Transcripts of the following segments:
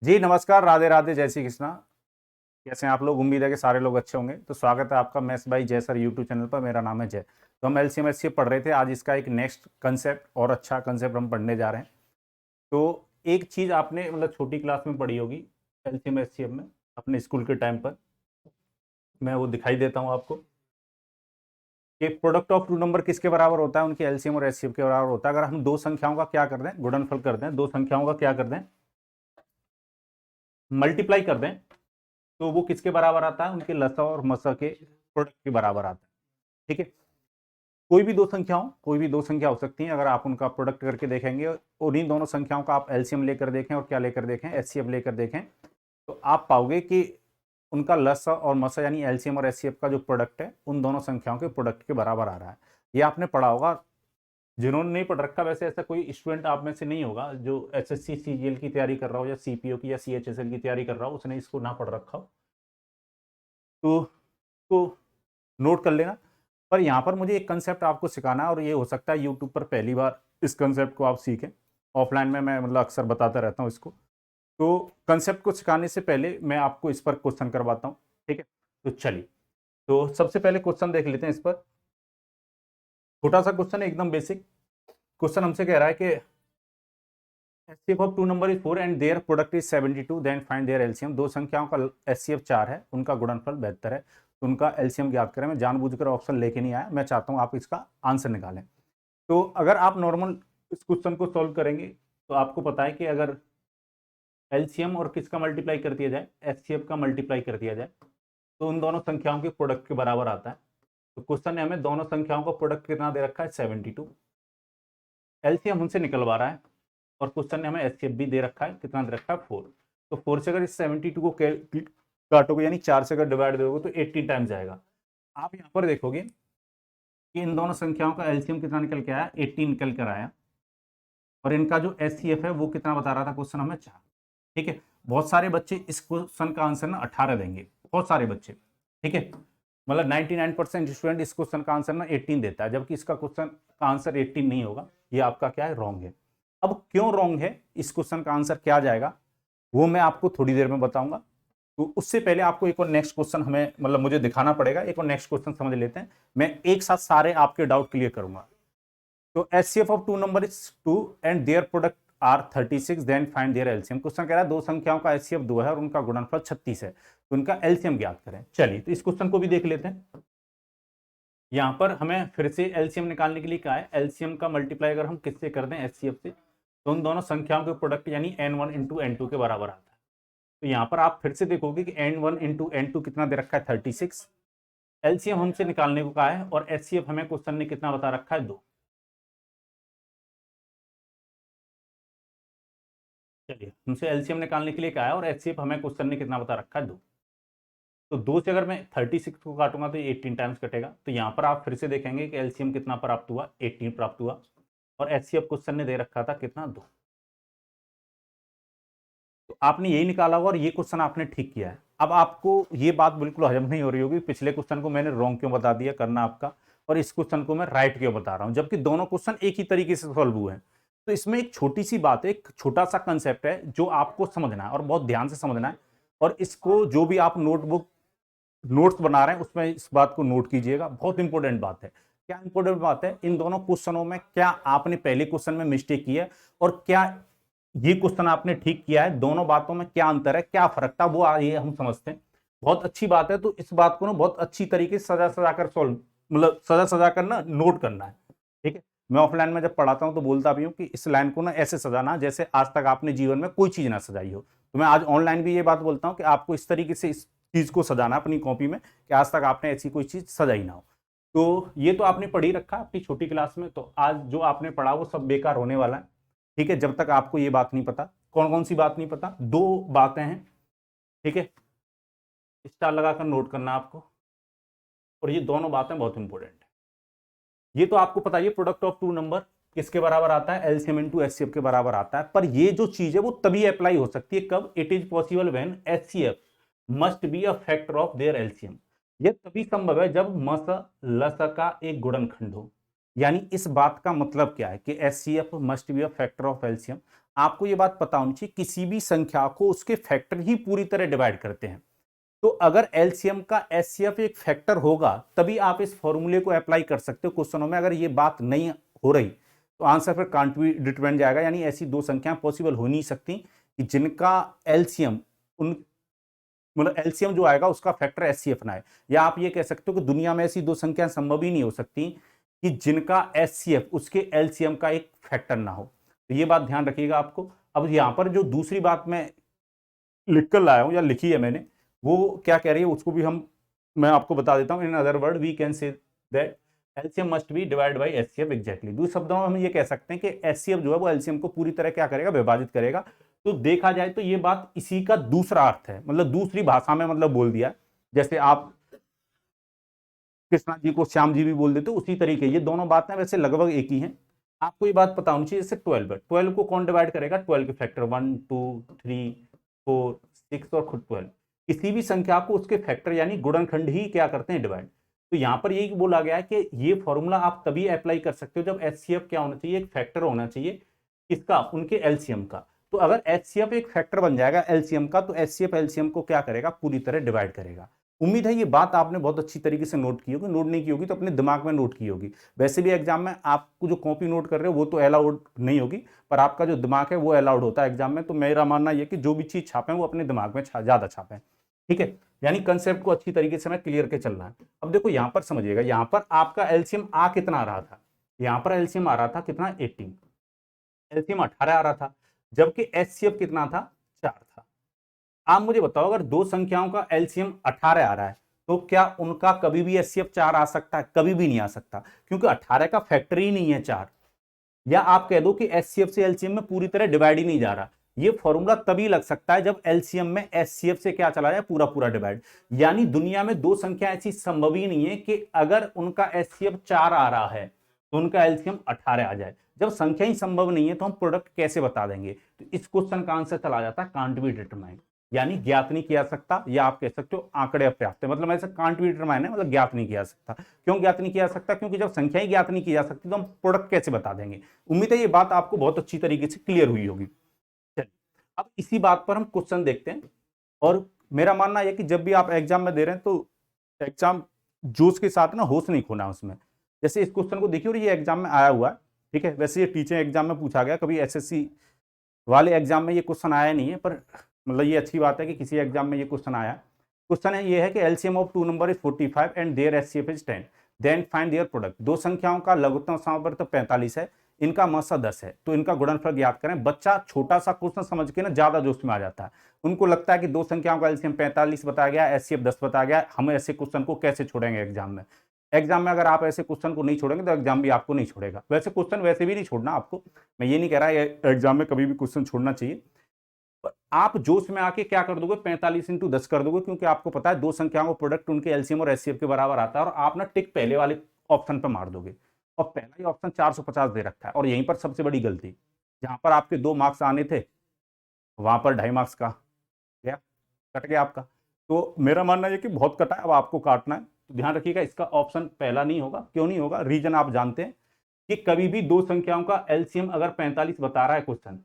जी नमस्कार, राधे राधे, जय श्री कृष्णा। कैसे हैं आप लोग? उम्मीद है कि सारे लोग अच्छे होंगे। तो स्वागत है आपका मैथ्स बाय जय सर यूट्यूब चैनल पर। मेरा नाम है जय। तो हम एलसीएम एचसीएफ पढ़ रहे थे। आज इसका एक नेक्स्ट कंसेप्ट और अच्छा कंसेप्ट हम पढ़ने जा रहे हैं। तो एक चीज़ आपने मतलब छोटी क्लास में पढ़ी होगी एलसीएम एचसीएफ में, अपने स्कूल के टाइम पर। मैं वो दिखाई देता हूँ आपको कि प्रोडक्ट ऑफ टू नंबर किसके बराबर होता है, उनके एलसीएम और एचसीएफ के बराबर होता है। अगर हम दो संख्याओं का क्या कर दें, गुणनफल कर दें, दो संख्याओं का क्या कर दें, मल्टीप्लाई कर दें, तो वो किसके बराबर आता है, उनके लसा और मसा के प्रोडक्ट के बराबर आता है। ठीक है। कोई भी दो संख्या हो सकती हैं। अगर आप उनका प्रोडक्ट करके देखेंगे और उन्हीं दोनों संख्याओं का आप एलसीएम लेकर देखें और क्या लेकर देखें, एचसीएफ लेकर देखें, तो आप पाओगे कि उनका लसा और मसा यानी एलसीएम और एचसीएफ का जो प्रोडक्ट है उन दोनों संख्याओं के प्रोडक्ट के बराबर आ रहा है। ये आपने पढ़ा होगा। जिन्होंने नहीं पढ़ रखा, वैसे ऐसा कोई स्टूडेंट आप में से नहीं होगा जो एसएससी सीजीएल की तैयारी कर रहा हो या सीपीओ की या सीएचएसएल की तैयारी कर रहा हो, उसने इसको ना पढ़ रखा हो। तो नोट कर लेना। पर यहाँ पर मुझे एक कंसेप्ट आपको सिखाना है और ये हो सकता है यूट्यूब पर पहली बार इस कंसेप्ट को आप सीखें। ऑफलाइन में मैं मतलब अक्सर बताता रहता हूँ इसको। तो कंसेप्ट को सिखाने से पहले मैं आपको इस पर क्वेश्चन करवाता हूँ। ठीक है। तो चलिए, तो सबसे पहले क्वेश्चन देख लेते हैं इस पर। छोटा सा क्वेश्चन है, एकदम बेसिक क्वेश्चन। हमसे कह रहा है कि HCF of two number is 4 and their product is 72, then find their LCM. दो संख्याओं का एचसीएफ 4 है, उनका गुणनफल 72 है, तो उनका एलसीएम ज्ञात करें। मैं जानबूझकर ऑप्शन लेके नहीं आया, मैं चाहता हूं आप इसका आंसर निकालें। तो अगर आप नॉर्मल इस क्वेश्चन को सॉल्व करेंगे तो आपको पता है कि अगर एलसीएम और किसका मल्टीप्लाई कर दिया जाए, एचसीएफ का मल्टीप्लाई कर दिया जाए, तो उन दोनों संख्याओं के प्रोडक्ट के बराबर आता है। तो क्वेश्चन ने हमें दोनों संख्याओं का प्रोडक्ट कितना दे रखा है, 72। एलसीएम हमसे निकलवा रहा है और क्वेश्चन ने हमें एचसीएफ भी दे रखा है, कितना दे रखा है, 4। तो 4 से अगर इस 72 को काटोगे यानी 4 से अगर डिवाइड दोगे तो 18 टाइम्स जाएगा। आप यहाँ पर देखोगे कि इन दोनों संख्याओं का एलसीएम कितना निकल के आया, 18 निकल कर आया। और इनका जो एचसीएफ है वो कितना बता रहा था क्वेश्चन हमें, 4। ठीक है। बहुत सारे बच्चे इस क्वेश्चन का आंसर ना 18 देंगे, बहुत सारे बच्चे। ठीक है। मतलब 99% स्टूडेंट इस क्वेश्चन का आंसर ना 18 देता है, जबकि इसका क्वेश्चन का आंसर 18 नहीं होगा। ये आपका क्या है, रॉन्ग है। अब क्यों रॉन्ग है, इस क्वेश्चन का आंसर क्या जाएगा, वो मैं आपको थोड़ी देर में बताऊंगा। तो उससे पहले आपको एक और नेक्स्ट क्वेश्चन हमें मतलब मुझे दिखाना पड़ेगा। एक और नेक्स्ट क्वेश्चन समझ लेते हैं, मैं एक साथ सारे आपके डाउट क्लियर करूंगा। तो HCF of two number is 2 and their product are 36, then find their LCM. Question कह रहा है दो संख्याओं का एचसीएफ 2 है और उनका गुणनफल 36 है, तो उनका एलसीएम ज्ञात करें। चलिए, तो इस क्वेश्चन को भी देख लेते हैं। यहां पर हमें फिर से एलसीएम निकालने के लिए कहा है। एलसीएम का मल्टीप्लाई अगर हम किससे कर दें, एचसीएफ से, तो उन दोनों संख्याओं के प्रोडक्ट यानी n1 इंटू एन के बराबर आता है। तो यहां पर आप फिर से देखोगे कि n1 इंटू एन कितना दे रखा है, 36। एलसीएम हमसे निकालने को कहा है और एचसीएफ हमें क्वेश्चन ने कितना बता रखा है, 2। चलिए, हमसे एलसीएम निकालने के लिए कहा है और एचसीएफ हमें क्वेश्चन ने कितना बता रखा है, 2। तो 2 से अगर मैं 36 को काटूंगा तो ये 18 टाइम्स कटेगा। तो यहाँ पर आप फिर से देखेंगे कि एलसीएम कितना प्राप्त हुआ, 18 प्राप्त हुआ। और एचसीएफ क्वेश्चन ने दे रखा था कितना, 2। तो आपने यही निकाला होगा और ये क्वेश्चन आपने ठीक किया है। अब आपको ये बात बिल्कुल हजम नहीं हो रही होगी, पिछले क्वेश्चन को मैंने रॉन्ग क्यों बता दिया करना आपका, और इस क्वेश्चन को मैं राइट क्यों बता रहा हूं, जबकि दोनों क्वेश्चन एक ही तरीके से सॉल्व हुए हैं। तो इसमें एक छोटी सी बात है, एक छोटा सा कंसेप्ट है जो आपको समझना है और बहुत ध्यान से समझना है। और इसको जो भी आप नोट्स बना रहे हैं उसमें इस बात को नोट कीजिएगा, बहुत इंपॉर्टेंट बात है। क्या इंपॉर्टेंट बात है, इन दोनों क्वेश्चनों में क्या आपने पहले क्वेश्चन में मिस्टेक की है और क्या ये क्वेश्चन आपने ठीक किया है, दोनों बातों में क्या अंतर है, क्या फर्क था, वो ये हम समझते हैं। बहुत अच्छी बात है। तो इस बात को ना बहुत अच्छी तरीके से सजा सजा कर सॉल्व, मतलब सजा सजा कर ना नोट करना है। ठीक है। मैं ऑफलाइन में जब पढ़ाता हूं तो बोलता भी हूं कि इस लाइन को ना ऐसे सजाना जैसे आज तक आपने जीवन में कोई चीज ना सजाई हो। तो मैं आज ऑनलाइन भी ये बात बोलता हूं कि आपको इस तरीके से इस चीज को सजाना अपनी कॉपी में कि आज तक आपने ऐसी कोई चीज सजाई ना हो। तो ये तो आपने पढ़ी रखा अपनी छोटी क्लास में, तो आज जो आपने पढ़ा वो सब बेकार होने वाला है। ठीक है। जब तक आपको ये बात नहीं पता, कौन कौन सी बात नहीं पता, दो बातें हैं। ठीक है। स्टार लगाकर नोट करना आपको, और ये दोनों बातें बहुत इंपॉर्टेंट है। ये तो आपको पता है प्रोडक्ट ऑफ टू नंबर किसके बराबर आता है, एलसीएम इनटू एचसीएफ के बराबर आता है। पर ये जो चीज है वो तभी अप्लाई हो सकती है कब, it is possible when HCF must be a factor of their LCM. ये तभी संभव है जब मस लस का एक गुणनखंड हो। यानी इस बात का मतलब क्या है कि HCF must be a factor of LCM. आपको ये बात पता होनी चाहिए, किसी भी संख्या को उसके फैक्टर ही पूरी तरह डिवाइड करते हैं। तो अगर एलसीएम का एचसीएफ एक फैक्टर होगा तभी आप इस फॉर्मूले को अप्लाई कर सकते हो क्वेश्चनों में। अगर ये बात नहीं हो रही तो आंसर फिर कांट बी डिटरमाइन जाएगा, यानी ऐसी दो संख्याएं पॉसिबल हो नहीं सकती कि जिनका एलसीएम उन मतलब एलसीएम जो आएगा उसका फैक्टर एचसीएफ ना है। या आप ये कह सकते हो कि दुनिया में ऐसी दो संख्याएं संभव ही नहीं हो सकती कि जिनका एचसीएफ उसके एलसीएम का एक फैक्टर ना हो। तो ये बात ध्यान रखिएगा आपको। अब यहां पर जो दूसरी बात मैं लिख कर लाया हूं या लिखी है मैंने, वो क्या कह रही है उसको भी मैं आपको बता देता हूं। In other word we can say that LCM must be divide by HCF exactly. दूसरे शब्दों में हम ये कह सकते हैं कि एचसीएफ जो है वो एलसीएम को पूरी तरह क्या करेगा, विभाजित करेगा। तो देखा जाए तो ये बात इसी का दूसरा अर्थ है, मतलब दूसरी भाषा में मतलब बोल दिया। जैसे आप कृष्णा जी को श्याम जी भी बोल देते हो, उसी तरीके ये दोनों बातें वैसे लगभग एक ही हैं। आपको ये बात पता होनी चाहिए। जैसे 12 है, 12 को कौन डिवाइड करेगा, 12 के फैक्टर 1 2 3 4 6 और खुद 12। किसी भी संख्या को उसके फैक्टर यानी गुणनखंड ही क्या करते हैं, डिवाइड। तो यहां पर यही बोला गया है कि ये फॉर्मूला आप तभी अप्लाई कर सकते हो जब एचसीएफ क्या होना चाहिए, एक फैक्टर होना चाहिए किसका, उनके एलसीएम का। तो अगर एचसीएफ एक फैक्टर बन जाएगा एलसीएम का तो एचसीएफ एलसीएम को क्या करेगा, पूरी तरह डिवाइड करेगा। उम्मीद है ये बात आपने बहुत अच्छी तरीके से नोट की होगी। नोट नहीं की होगी तो अपने दिमाग में नोट की होगी। वैसे भी एग्जाम में आपको जो कॉपी नोट कर रहे हो वो तो अलाउड नहीं होगी, पर आपका जो दिमाग है वो अलाउड होता है एग्जाम में। तो मेरा मानना यह कि जो भी चीज छापें वो अपने दिमाग में ज्यादा छापें, ठीक है। यानी कंसेप्ट को अच्छी तरीके से मैं क्लियर के चलना है। अब देखो यहां पर समझिएगा, यहां पर आपका एलसीएम आ कितना आ रहा था, यहां पर एलसीएम आ रहा था कितना, 18। एलसीएम 18 आ रहा था, जबकि एचसीएफ कितना था, 4 था। आप मुझे बताओ अगर दो संख्याओं का एलसीएम 18 आ रहा है तो क्या उनका कभी भी एचसीएफ 4 आ सकता है, कभी भी नहीं आ सकता, क्योंकि 18 का फैक्टर ही नहीं है 4। या आप कह दो कि एचसीएफ से एलसीएम में पूरी तरह डिवाइड ही नहीं जा रहा। ये फॉर्मूला तभी लग सकता है जब एलसीएम में एचसीएफ से क्या चला जाए, पूरा पूरा डिवाइड। यानी दुनिया में दो संख्या ऐसी संभव ही नहीं है कि अगर उनका एचसीएफ 4 आ रहा है तो उनका एलसीएम 18 आ जाए। जब संख्या ही संभव नहीं है तो हम प्रोडक्ट कैसे बता देंगे। तो इस क्वेश्चन का आंसर चला जाता है कांट बी डिटरमाइंड, यानी ज्ञात नहीं किया सकता, या आप कह सकते हो आंकड़े अपर्याप्त है। मतलब ऐसा कांट बी डिटरमाइंड है, मतलब ज्ञात नहीं किया सकता। क्यों ज्ञात नहीं किया सकता, क्योंकि जब संख्या ही ज्ञात नहीं की जा सकती तो हम प्रोडक्ट कैसे बता देंगे। उम्मीद है ये बात आपको बहुत अच्छी तरीके से क्लियर हुई होगी। चलिए अब इसी बात पर हम क्वेश्चन देखते हैं। और मेरा मानना यह कि जब भी आप एग्जाम में दे रहे हैं तो एग्जाम जोश के साथ ना होश नहीं खोना उसमें। जैसे इस क्वेश्चन को देखिए, और ये एग्जाम में आया हुआ है, ठीक है। वैसे ये टीचर एग्जाम में पूछा गया, कभी एसएससी वाले एग्जाम में ये क्वेश्चन आया नहीं है, पर मतलब ये अच्छी बात है कि किसी एग्जाम में ये क्वेश्चन आया। क्वेश्चन है ये है कि LCM of two number is 45 and their HCF is 10, then find their product. दो संख्याओं का लघुत्तम समावर्त 45 है, इनका मसा 10 है, तो इनका गुणनफल ज्ञात करें। बच्चा छोटा सा क्वेश्चन समझ के ना ज्यादा जोश में आ जाता है। उनको लगता है कि दो संख्याओं का एलसीएम 45 बताया गया, एचसीएफ 10 बताया गया, हम ऐसे क्वेश्चन को कैसे छोड़ेंगे एग्जाम में। एग्जाम में अगर आप ऐसे क्वेश्चन को नहीं छोड़ेंगे तो एग्जाम भी आपको नहीं छोड़ेगा। वैसे क्वेश्चन वैसे भी नहीं छोड़ना आपको, मैं ये नहीं कह रहा एग्जाम में कभी भी क्वेश्चन छोड़ना चाहिए। आप जोश में आके क्या कर दोगे, 45 इंटू 10 कर दोगे, क्योंकि आपको पता है दो संख्याओं को प्रोडक्ट उनके एलसीएम और एचसीएफ के बराबर आता है, और आप ना टिक पहले वाले ऑप्शन पर मार दोगे। और पहला ही ऑप्शन 450 दे रखा है, और यहीं पर सबसे बड़ी गलती, जहां पर आपके 2 मार्क्स आने थे वहां पर 2.5 मार्क्स का गया, कट गया आपका। तो मेरा मानना यह कि बहुत कटा है, अब आपको काटना है। तो ध्यान रखिएगा इसका ऑप्शन पहला नहीं होगा। क्यों नहीं होगा, रीजन आप जानते हैं कि कभी भी दो संख्याओं का एलसीएम अगर 45 बता रहा है क्वेश्चन,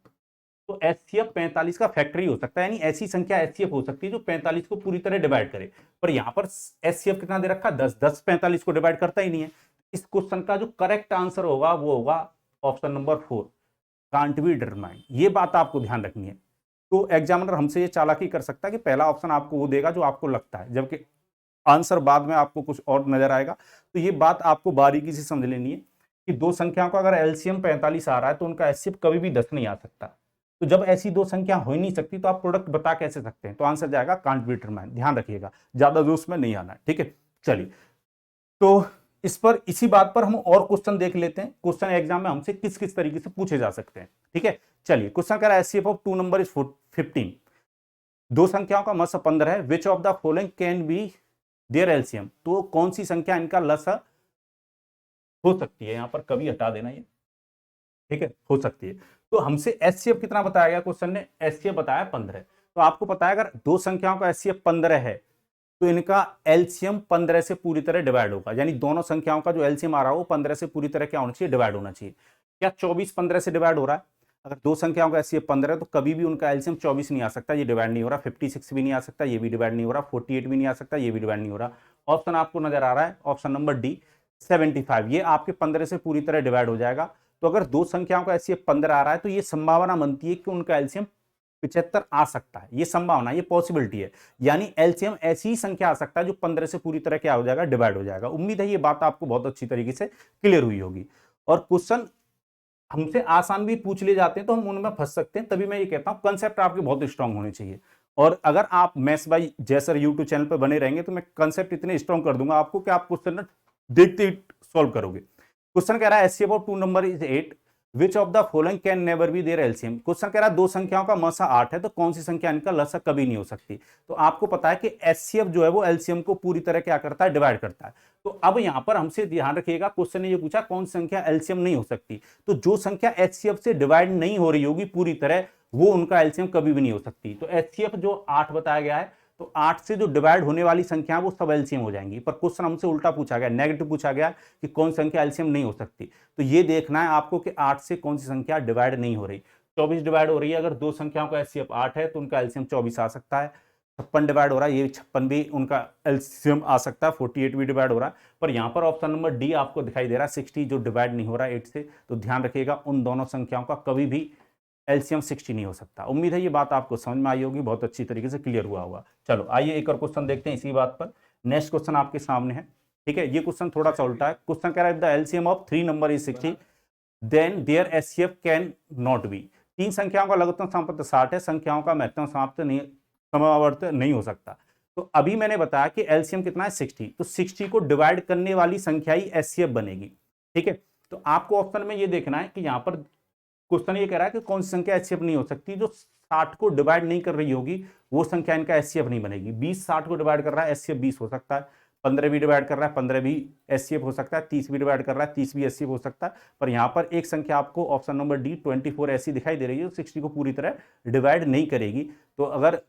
तो एचसीएफ 45 का फैक्टर ही हो सकता है, यानी ऐसी संख्या एचसीएफ हो सकती है जो 45 को पूरी तरह डिवाइड करे। पर यहां पर एचसीएफ कितना दे रखा है, 10। 10 45 को डिवाइड करता ही नहीं है। इस क्वेश्चन का जो करेक्ट आंसर होगा वो होगा option number 4, can't be determined. ये बात आपको ध्यान रखनी है। तो एग्जामिनर हमसे ये चालाकी कर सकता है कि पहला ऑप्शन आपको वो देगा जो आपको लगता है, जबकि आंसर बाद में आपको कुछ और नजर आएगा। तो ये बात आपको बारीकी से समझ लेनी है कि दो संख्याओं का अगर एलसीएम 45 आ रहा है तो उनका एचसीएफ कभी भी 10 नहीं आ सकता। तो जब ऐसी दो संख्या हो ही नहीं सकती तो आप प्रोडक्ट बता कैसे सकते हैं। तो आंसर जाएगा कांट बी डिटरमाइंड। ध्यान रखिएगा, ज्यादा जोश में नहीं आना है, ठीक है। चलिए तो इसी बात पर हम और क्वेश्चन देख लेते हैं। क्वेश्चन एग्जाम में हमसे किस किस तरीके से पूछे जा सकते हैं, ठीक है। चलिए क्वेश्चन कह रहा है HCF of two number is 15, दो संख्याओं का मस 15 है, which of the following can be their LCM. तो कौन सी संख्या इनका लस हो सकती है, यहां पर कभी हटा देना ये, ठीक है, हो सकती है। तो हमसे एचसीएफ कितना बताया गया, क्वेश्चन ने एचसीएफ बताया 15। तो आपको पता है अगर दो संख्याओं का एचसीएफ 15 है तो इनका एलसीएम 15 से पूरी तरह डिवाइड होगा, यानी दोनों संख्याओं का जो एलसीएम आ रहा हो 15 से पूरी तरह क्या होना चाहिए, डिवाइड होना चाहिए। क्या 24 15 से डिवाइड हो रहा है? अगर दो संख्याओं का एचसीएफ 15 है तो कभी भी उनका एलसीएम 24 नहीं आ सकता, ये डिवाइड नहीं हो रहा, 56 भी नहीं आ सकता, ये भी डिवाइड नहीं हो रहा, 48 भी नहीं आ सकता, ये भी डिवाइड नहीं हो रहा। ऑप्शन आपको नजर आ रहा है, ऑप्शन नंबर डी 75, ये आपके 15 से पूरी तरह डिवाइड हो जाएगा। तो अगर दो संख्याओं का एचसीएफ 15 आ रहा है तो ये संभावना बनती है कि उनका एलसीएम 75 आ सकता है, ये संभावना, ये पॉसिबिलिटी है। यानी एलसीएम ऐसी ही संख्या आ सकता है जो 15 से पूरी तरह क्या हो जाएगा, डिवाइड हो जाएगा। उम्मीद है ये बात आपको बहुत अच्छी तरीके से क्लियर हुई होगी। और क्वेश्चन हमसे आसान भी पूछ ले जाते हैं तो हम उनमें फंस सकते हैं, तभी मैं ये कहता हूं कंसेप्ट आपके बहुत स्ट्रांग होने चाहिए। और अगर आप मैथ्स बाय जय सर यूट्यूब चैनल पर बने रहेंगे तो मैं कंसेप्ट इतने स्ट्रांग कर दूंगा आपको कि आप क्वेश्चन देखते ही सॉल्व करोगे। क्वेश्चन कह रहा है HCF of two number is 8, which of the following can never be their LCM. Question कह रहा है दो संख्याओं का मसा 8 है तो कौन सी संख्या इनका लसा कभी नहीं हो सकती। तो आपको पता है कि एचसीएफ जो है वो एलसीएम को पूरी तरह क्या करता है, डिवाइड करता है। तो अब यहां पर हमसे ध्यान रखिएगा, क्वेश्चन ने ये पूछा कौन सी संख्या एलसीएम नहीं हो सकती, तो जो संख्या एचसीएफ से डिवाइड नहीं हो रही होगी पूरी तरह वो उनका एलसीएम कभी भी नहीं हो सकती। तो एचसीएफ जो 8 बताया गया है, तो 8 से जो डिवाइड होने वाली संख्या वो सब एलसीएम हो जाएंगी। पर क्वेश्चन हमसे उल्टा पूछा गया, नेगेटिव पूछा गया कि कौन संख्या एलसीएम नहीं हो सकती। तो ये देखना है आपको कि 8 से कौन सी संख्या डिवाइड नहीं हो रही। 24 डिवाइड हो रही है, अगर दो संख्याओं का एचसीएफ 8 है तो उनका एलसीएम 24 आ सकता है। 56 डिवाइड हो रहा है, ये 56 भी उनका एलसीएम आ सकता है। 48 भी डिवाइड हो रहा है, पर यहां पर ऑप्शन नंबर डी आपको दिखाई दे रहा है 60 जो डिवाइड नहीं हो रहा है 8 से। तो ध्यान रखिएगा उन दोनों संख्याओं का कभी भी एलसीएम 60 नहीं हो सकता। उम्मीद है ये बात आपको समझ में आई होगी, बहुत अच्छी तरीके से क्लियर हुआ होगा। चलो आइए एक और क्वेश्चन देखते हैं इसी बात पर। नेक्स्ट क्वेश्चन आपके सामने है, ठीक है। ये क्वेश्चन थोड़ा सा उल्टा है। क्वेश्चन कह रहा है the LCM of 3 number is 60 then their HCF can not be. तीन संख्याओं का लघुत्तम समापत्ति 60 है, संख्याओं का महत्तम समावर्त नहीं हो सकता। तो अभी मैंने बताया कि एलसीएम कितना है 60, तो 60 को डिवाइड करने वाली संख्या ही एचसीएफ बनेगी, ठीक है। तो आपको ऑप्शन में ये देखना है कि यहां पर क्वेश्चन ये कह रहा है कि कौन सी संख्या एचसीएफ नहीं हो सकती, जो 60 को डिवाइड नहीं कर रही होगी वो संख्या इनका एचसीएफ नहीं बनेगी। 20 60 को डिवाइड कर रहा है, एचसीएफ 20 हो सकता है। 15 भी डिवाइड कर रहा है, 15 भी एचसीएफ हो सकता है। 30 भी डिवाइड कर रहा है, 30 भी एचसीएफ हो सकता है। पर यहाँ पर एक संख्या आपको ऑप्शन नंबर डी 24 ऐसी दिखाई दे रही है, 60 को पूरी तरह डिवाइड नहीं करेगी। तो अगर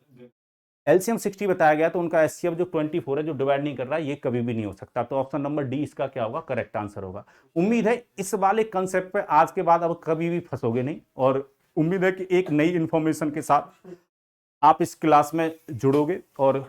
एलसीएम 60 बताया गया तो उनका एचसीएफ जो 24 है जो डिवाइड नहीं कर रहा है ये कभी भी नहीं हो सकता। तो ऑप्शन नंबर डी इसका क्या होगा, करेक्ट आंसर होगा। उम्मीद है इस वाले कंसेप्ट पे आज के बाद अब कभी भी फंसोगे नहीं, और उम्मीद है कि एक नई इंफॉर्मेशन के साथ आप इस क्लास में जुड़ोगे। और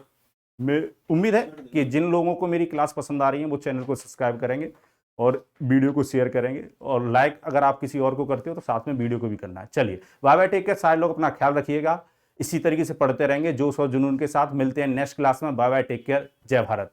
मैं उम्मीद है कि जिन लोगों को मेरी क्लास पसंद आ रही है वो चैनल को सब्सक्राइब करेंगे और वीडियो को शेयर करेंगे, और लाइक अगर आप किसी और को करते हो तो साथ में वीडियो को भी करना है। चलिए बाय बाय, टेक केयर, सारे लोग अपना ख्याल रखिएगा। इसी तरीके से पढ़ते रहेंगे जोश और जुनून के साथ। मिलते हैं नेक्स्ट क्लास में। बाय बाय, टेक केयर, जय भारत।